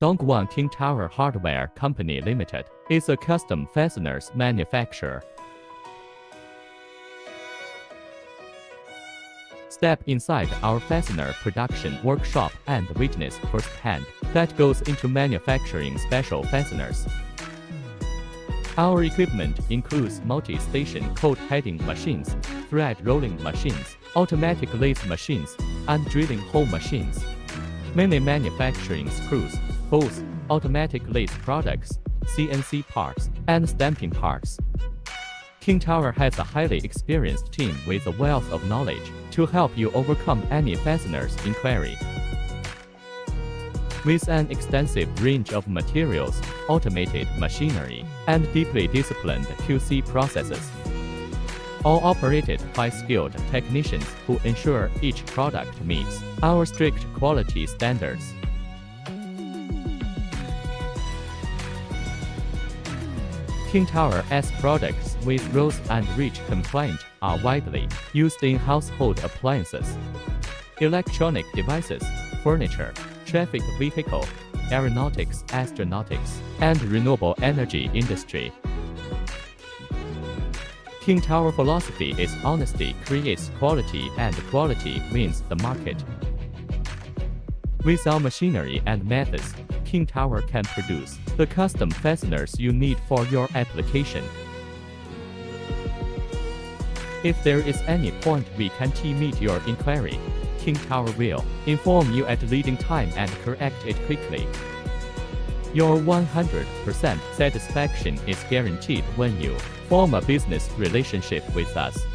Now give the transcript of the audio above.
Dongguan King Tower Hardware Company Limited is a custom fasteners manufacturer. Step inside our fastener production workshop and witness firsthand that goes into manufacturing special fasteners. Our equipment includes multi-station cold heading machines, thread rolling machines, automatic lathe machines, and drilling hole machines. Many manufacturing screws, bolts, automatic lathe products, CNC parts, and stamping parts. King Tower has a highly experienced team with a wealth of knowledge to help you overcome any fasteners inquiry. With an extensive range of materials, automated machinery, and deeply disciplined QC processes, all operated by skilled technicians who ensure each product meets our strict quality standards. King Tower's products with RoHS and REACH compliant are widely used in household appliances, electronic devices, furniture, traffic vehicle, aeronautics, astronautics, and renewable energy industry. King Tower philosophy is honesty creates quality and quality wins the market. With our machinery and methods, King Tower can produce the custom fasteners you need for your application. If there is any point we can't meet your inquiry, King Tower will inform you at leading time and correct it quickly. Your 100% satisfaction is guaranteed when you form a business relationship with us.